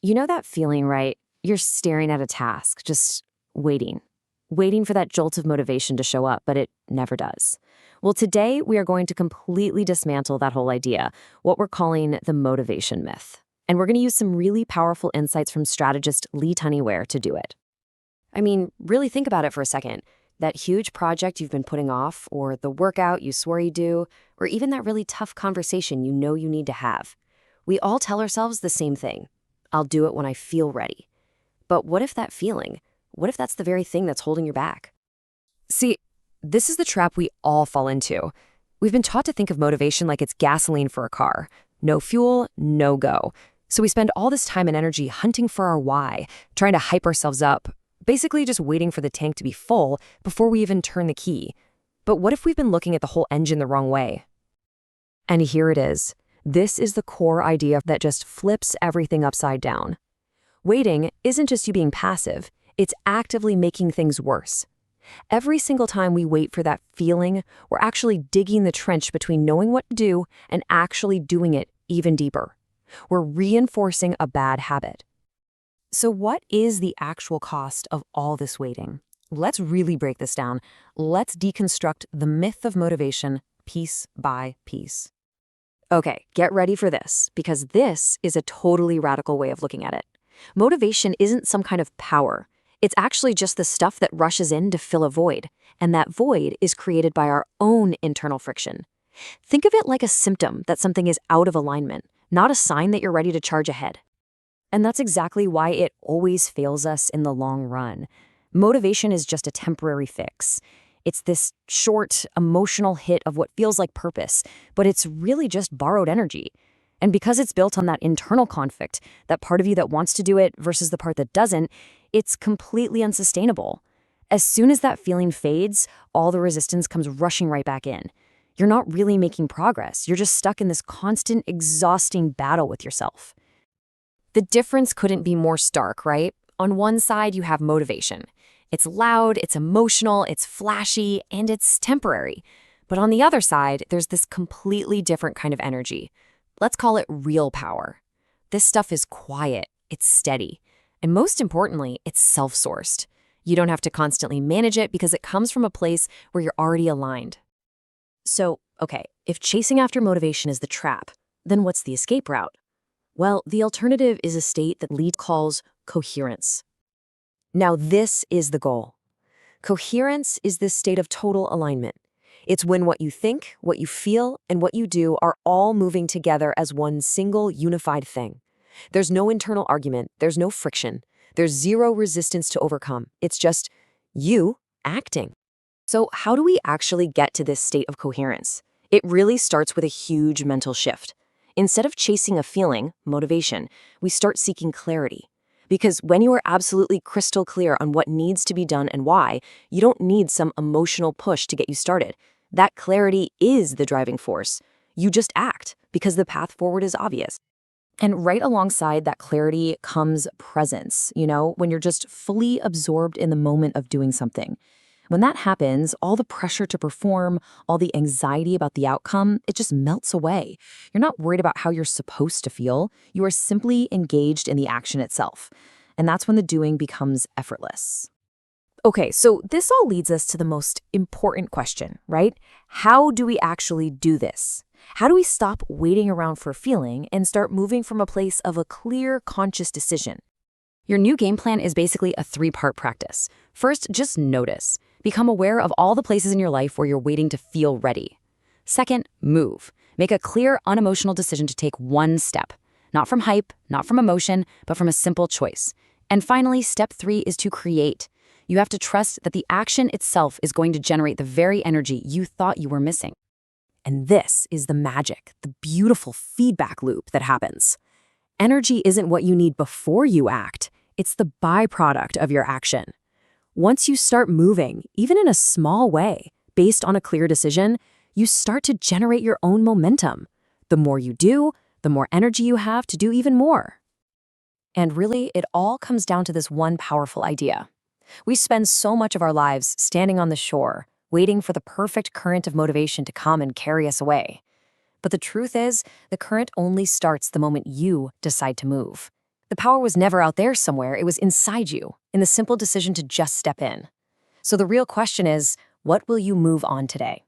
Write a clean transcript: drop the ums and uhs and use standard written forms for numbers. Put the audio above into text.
You know that feeling, right? You're staring at a task, just waiting, waiting for that jolt of motivation to show up, but it never does. Well, today we are going to completely dismantle that whole idea, what we're calling the motivation myth. And we're going to use some really powerful insights from strategist Tunney-Ware to do it. I mean, really think about it for a second. That huge project you've been putting off, or the workout you swore you'd do, or even that really tough conversation you know you need to have. We all tell ourselves the same thing. I'll do it when I feel ready. But what if that feeling, what if that's the very thing that's holding you back? See, this is the trap we all fall into. We've been taught to think of motivation like it's gasoline for a car. No fuel, no go. So we spend all this time and energy hunting for our why, trying to hype ourselves up, basically just waiting for the tank to be full before we even turn the key. But what if we've been looking at the whole engine the wrong way? And here it is. This is the core idea that just flips everything upside down. Waiting isn't just you being passive, it's actively making things worse. Every single time we wait for that feeling, we're actually digging the trench between knowing what to do and actually doing it even deeper. We're reinforcing a bad habit. So what is the actual cost of all this waiting? Let's really break this down. Let's deconstruct the myth of motivation piece by piece. Okay, get ready for this, because this is a totally radical way of looking at it. Motivation isn't some kind of power. It's actually just the stuff that rushes in to fill a void, and that void is created by our own internal friction. Think of it like a symptom that something is out of alignment, not a sign that you're ready to charge ahead. And that's exactly why it always fails us in the long run. Motivation is just a temporary fix. It's this short, emotional hit of what feels like purpose, but it's really just borrowed energy. And because it's built on that internal conflict, that part of you that wants to do it versus the part that doesn't, it's completely unsustainable. As soon as that feeling fades, all the resistance comes rushing right back in. You're not really making progress. You're just stuck in this constant, exhausting battle with yourself. The difference couldn't be more stark, right? On one side, you have motivation. It's loud, it's emotional, it's flashy, and it's temporary. But on the other side, there's this completely different kind of energy. Let's call it real power. This stuff is quiet, it's steady, and most importantly, it's self-sourced. You don't have to constantly manage it because it comes from a place where you're already aligned. So, okay, if chasing after motivation is the trap, then what's the escape route? Well, the alternative is a state that Lee calls coherence. Now, this is the goal. Coherence is this state of total alignment. It's when what you think, what you feel, and what you do are all moving together as one single unified thing. There's no internal argument, there's no friction, there's zero resistance to overcome. It's just you acting. So how do we actually get to this state of coherence? It really starts with a huge mental shift. Instead of chasing a feeling, motivation, we start seeking clarity. Because when you are absolutely crystal clear on what needs to be done and why, you don't need some emotional push to get you started. That clarity is the driving force. You just act because the path forward is obvious. And right alongside that clarity comes presence, when you're just fully absorbed in the moment of doing something. When that happens, all the pressure to perform, all the anxiety about the outcome, it just melts away. You're not worried about how you're supposed to feel. You are simply engaged in the action itself. And that's when the doing becomes effortless. Okay, so this all leads us to the most important question, right? How do we actually do this? How do we stop waiting around for a feeling and start moving from a place of a clear, conscious decision? Your new game plan is basically a 3-part practice. First, just notice. Become aware of all the places in your life where you're waiting to feel ready. Second, move. Make a clear, unemotional decision to take one step. Not from hype, not from emotion, but from a simple choice. And finally, step 3 is to create. You have to trust that the action itself is going to generate the very energy you thought you were missing. And this is the magic, the beautiful feedback loop that happens. Energy isn't what you need before you act. It's the byproduct of your action. Once you start moving, even in a small way, based on a clear decision, you start to generate your own momentum. The more you do, the more energy you have to do even more. And really, it all comes down to this one powerful idea. We spend so much of our lives standing on the shore, waiting for the perfect current of motivation to come and carry us away. But the truth is, the current only starts the moment you decide to move. The power was never out there somewhere. It was inside you, in the simple decision to just step in. So the real question is, what will you move on today?